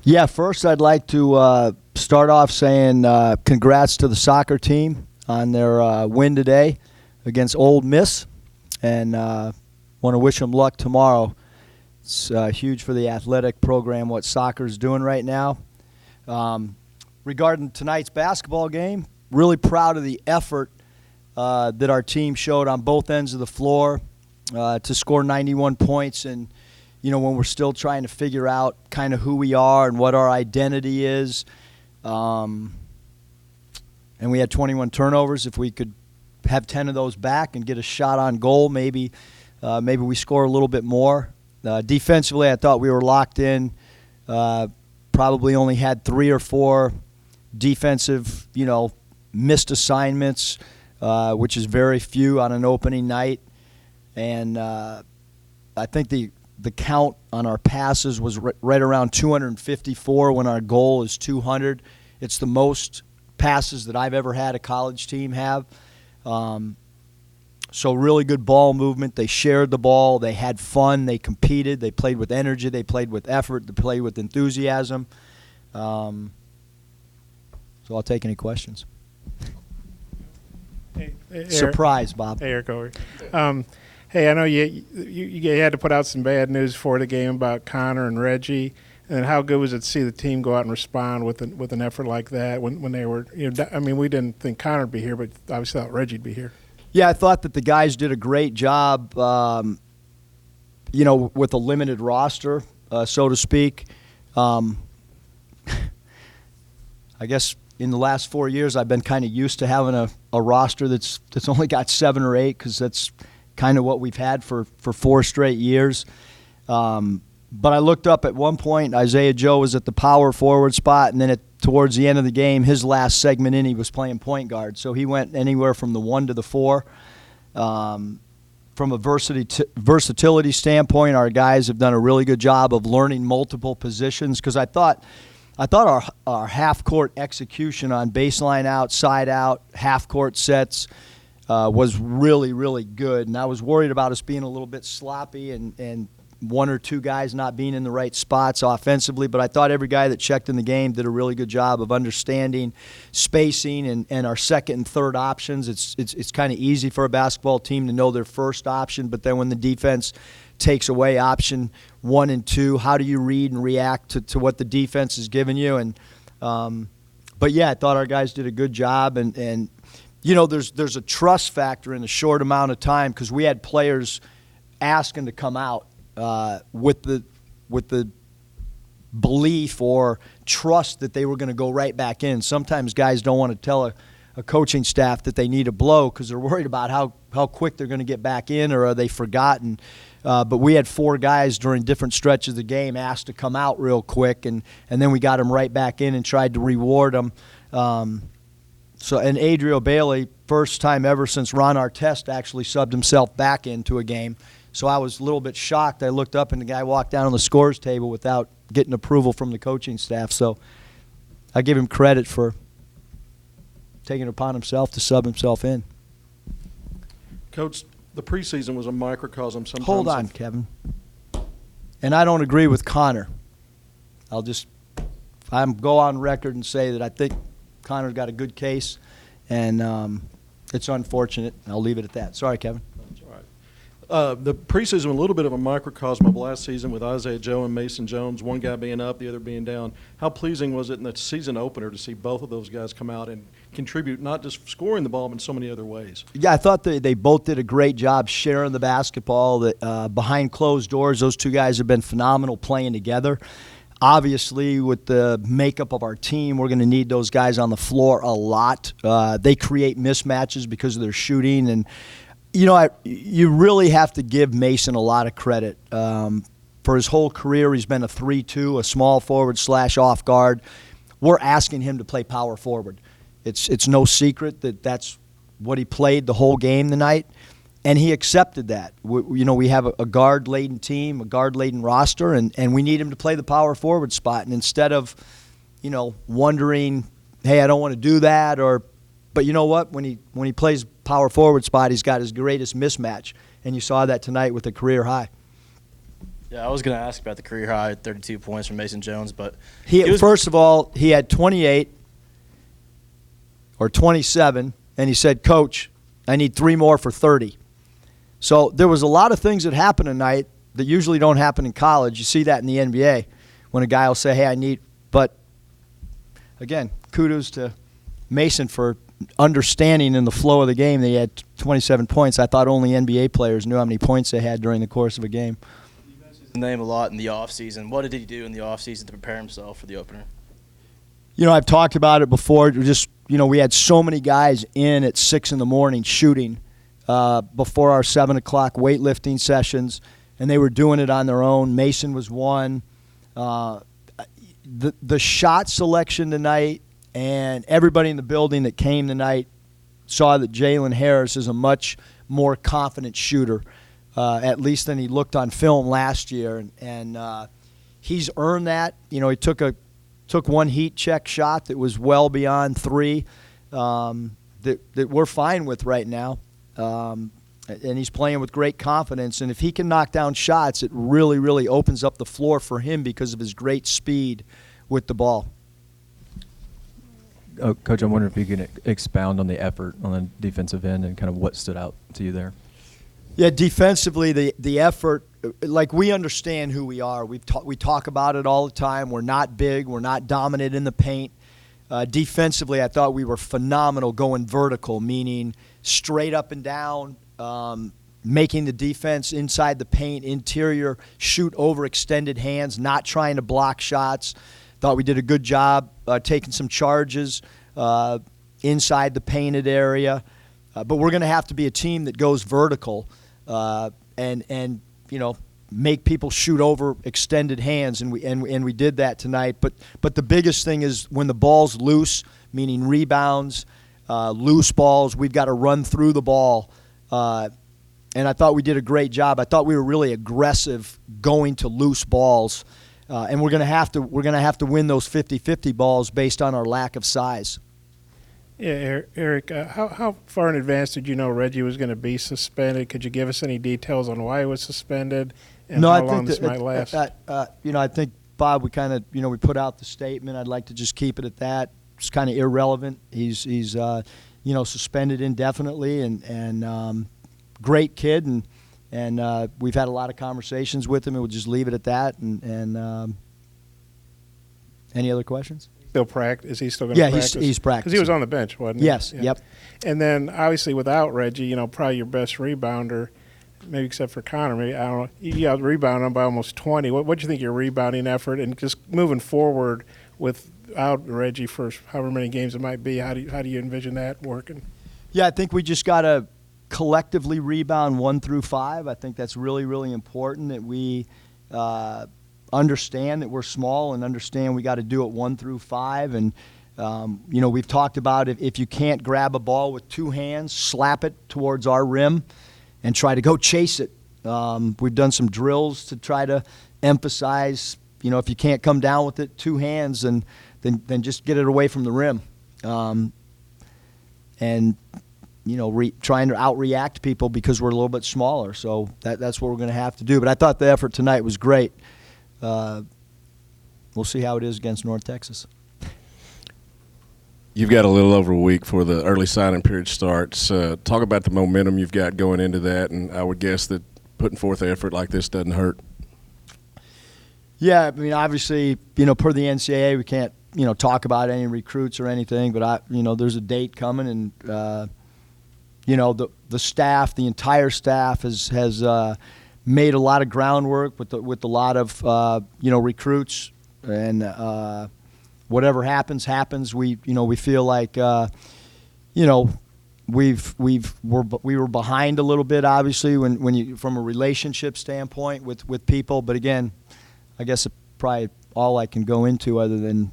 Yeah, first I'd like to start off saying congrats to the soccer team on their win today against Ole Miss, and want to wish them luck tomorrow. It's huge for the athletic program what soccer's doing right now. Regarding tonight's basketball game, really proud of the effort that our team showed on both ends of the floor to score 91 points. And, you know, when we're still trying to figure out kind of who we are and what our identity is. And we had 21 turnovers. If we could have 10 of those back and get a shot on goal, maybe we score a little bit more. Defensively, I thought we were locked in. Probably only had 3 or 4 defensive, missed assignments, which is very few on an opening night. And I think the count on our passes was right around 254 when our goal is 200. It's the most passes that I've ever had a college team have. So really good ball movement. They shared the ball. They had fun. They competed. They played with energy. They played with effort. They played with enthusiasm. So I'll take any questions. Hey, Surprise, Bob. Hey, Eric over. Hey, I know you had to put out some bad news before the game about Connor and Reggie. And how good was it to see the team go out and respond with an effort like that when they were, I mean, we didn't think Connor would be here, but obviously thought Reggie'd be here. Yeah, I thought that the guys did a great job, with a limited roster, so to speak. I guess in the last 4 years I've been kind of used to having a roster that's only got 7 or 8 because that's kind of what we've had for 4 straight years. But I looked up at one point, Isaiah Joe was at the power forward spot, and then towards the end of the game, his last segment in, he was playing point guard. So he went anywhere from the 1 to the 4. From a versatility standpoint, our guys have done a really good job of learning multiple positions because I thought our half-court execution on baseline out, side out, half-court sets was really, really good. And I was worried about us being a little bit sloppy and 1 or 2 guys not being in the right spots offensively, but I thought every guy that checked in the game did a really good job of understanding spacing and our second and third options. It's kind of easy for a basketball team to know their first option, but then when the defense takes away option 1 and 2, how do you read and react to what the defense is giving you? And but yeah, I thought our guys did a good job, and there's a trust factor in a short amount of time because we had players asking to come out. With the belief or trust that they were going to go right back in. Sometimes guys don't want to tell a coaching staff that they need a blow because they're worried about how quick they're going to get back in or are they forgotten. But we had 4 guys during different stretches of the game asked to come out real quick, and then we got them right back in and tried to reward them. And Adriel Bailey, first time ever since Ron Artest actually subbed himself back into a game. So I was a little bit shocked. I looked up and the guy walked down on the scores table without getting approval from the coaching staff. So I give him credit for taking it upon himself to sub himself in. Coach, the preseason was a microcosm sometimes. Hold on, Kevin. And I don't agree with Connor. I'll go on record and say that I think Connor's got a good case, and it's unfortunate. I'll leave it at that. Sorry, Kevin. The preseason was a little bit of a microcosm of last season with Isaiah Joe and Mason Jones, one guy being up, the other being down. How pleasing was it in the season opener to see both of those guys come out and contribute, not just scoring the ball, but in so many other ways? Yeah, I thought they both did a great job sharing the basketball. Behind closed doors, those 2 guys have been phenomenal playing together. Obviously, with the makeup of our team, we're going to need those guys on the floor a lot. They create mismatches because of their shooting, and you really have to give Mason a lot of credit. For his whole career, he's been a 3-2, a small forward / off guard. We're asking him to play power forward. It's no secret that that's what he played the whole game tonight, and he accepted that. We have a guard-laden team, a guard-laden roster, and we need him to play the power forward spot. And instead of, wondering, hey, I don't want to do that, but you know what? When he plays power forward spot, he's got his greatest mismatch, and you saw that tonight with a career high. Yeah, I was going to ask about the career high 32 points from Mason Jones, but First of all, he had 28 or 27, and he said, "Coach, I need 3 more for 30." So there was a lot of things that happened tonight that usually don't happen in college. You see that in the NBA when a guy will say, "Hey, I need," but again, kudos to Mason for understanding in the flow of the game that he had 27 points. I thought only NBA players knew how many points they had during the course of a game. You mentioned his name a lot in the offseason. What did he do in the offseason to prepare himself for the opener? You know, I've talked about it before. We had so many guys in at 6 in the morning shooting before our 7 o'clock weightlifting sessions, and they were doing it on their own. Mason was one. The shot selection tonight, and everybody in the building that came tonight saw that Jalen Harris is a much more confident shooter, at least than he looked on film last year. And he's earned that. You know, he took one heat check shot that was well beyond 3 that we're fine with right now. And he's playing with great confidence. And if he can knock down shots, it really, really opens up the floor for him because of his great speed with the ball. Coach, I'm wondering if you can expound on the effort on the defensive end and kind of what stood out to you there. Yeah, defensively, the effort, like we understand who we are. We talk about it all the time. We're not big. We're not dominant in the paint. Defensively, I thought we were phenomenal going vertical, meaning straight up and down, making the defense inside the paint, interior, shoot over extended hands, not trying to block shots. Thought we did a good job taking some charges inside the painted area. But we're going to have to be a team that goes vertical and make people shoot over extended hands, and we did that tonight. But the biggest thing is when the ball's loose, meaning rebounds, loose balls, we've got to run through the ball. And I thought we did a great job. I thought we were really aggressive going to loose balls. And we're going to have to win those 50-50 balls based on our lack of size. Yeah, Eric, how far in advance did you know Reggie was going to be suspended? Could you give us any details on why he was suspended and how long this might last? I think, Bob, we kind of, we put out the statement. I'd like to just keep it at that. It's kind of irrelevant. He's suspended indefinitely, and great kid, and we've had a lot of conversations with him, and we'll just leave it at that. And any other questions? Still practice? Is he still going to practice? Yeah, he's practicing. Because he was on the bench, wasn't he? Yes, yeah. Yep. And then, obviously, without Reggie, probably your best rebounder, maybe except for Connor, maybe, I don't know, you got rebounded by almost 20. What do you think your rebounding effort, and just moving forward without Reggie for however many games it might be, how do you envision that working? Yeah, I think we just got to collectively rebound 1 through 5. I think that's really, really important that we understand that we're small and understand we got to do it 1 through 5. And, we've talked about if you can't grab a ball with 2 hands, slap it towards our rim and try to go chase it. We've done some drills to try to emphasize, if you can't come down with it 2 hands, then just get it away from the rim. Trying to outreact people because we're a little bit smaller. So that's what we're going to have to do. But I thought the effort tonight was great. We'll see how it is against North Texas. You've got a little over a week for the early signing period starts. Talk about the momentum you've got going into that, and I would guess that putting forth an effort like this doesn't hurt. Yeah, I mean, obviously, per the NCAA, we can't, talk about any recruits or anything, but there's a date coming, and the staff, the entire staff has made a lot of groundwork with a lot of recruits, and whatever happens. We feel like we were behind a little bit, obviously, when you from a relationship standpoint with people. But again, I guess it's probably all I can go into, other than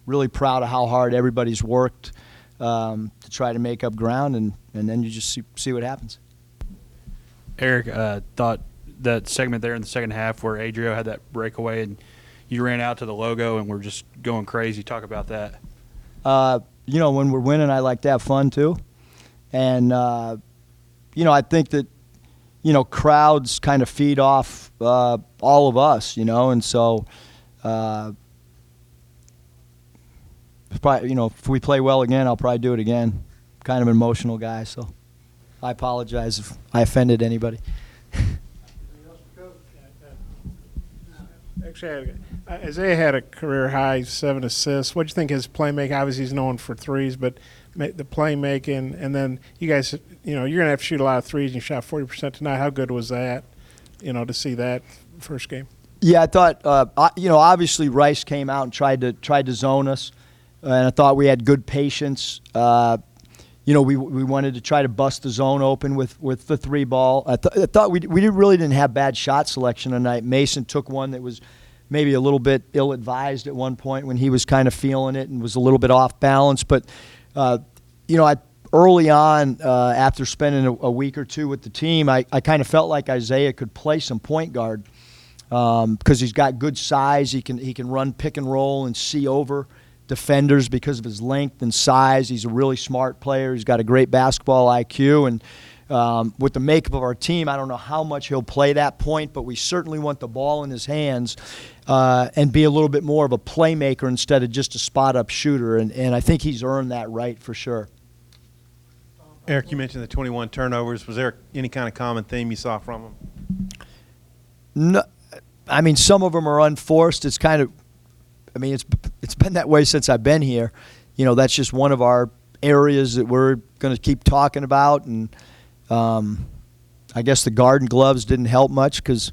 really proud of how hard everybody's worked to try to make up ground, and then you just see what happens. Eric, thought that segment there in the second half where Adrio had that breakaway and you ran out to the logo and were just going crazy. Talk about that. When we're winning, I like to have fun too. And, I think that, crowds kind of feed off all of us, and so probably, if we play well again, I'll probably do it again. Kind of an emotional guy, so I apologize if I offended anybody. Actually, Isaiah had a career high 7 assists. What do you think his playmaking? Obviously, he's known for threes, but the playmaking, and then you guys, you're going to have to shoot a lot of threes. And you shot 40% tonight. How good was that? To see that first game. Yeah, I thought, obviously Rice came out and tried to zone us, and I thought we had good patience. We wanted to try to bust the zone open with the three ball. I thought we really didn't have bad shot selection tonight. Mason took one that was maybe a little bit ill-advised at one point when he was kind of feeling it and was a little bit off balance. But, early on, after spending a week or two with the team, I kind of felt like Isaiah could play some point guard because he's got good size. He can run pick and roll and see over defenders because of his length and size. He's a really smart player. He's got a great basketball IQ. And with the makeup of our team, I don't know how much he'll play that point, but we certainly want the ball in his hands and be a little bit more of a playmaker instead of just a spot-up shooter. And I think he's earned that right for sure. Eric, you mentioned the 21 turnovers. Was there any kind of common theme you saw from them? No, I mean, some of them are unforced. It's kind of, it's been that way since I've been here. That's just one of our areas that we're going to keep talking about. And I guess the Garden Gloves didn't help much because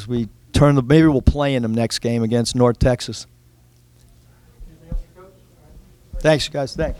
we turned maybe we'll play in them next game against North Texas. Thanks, guys. Thanks.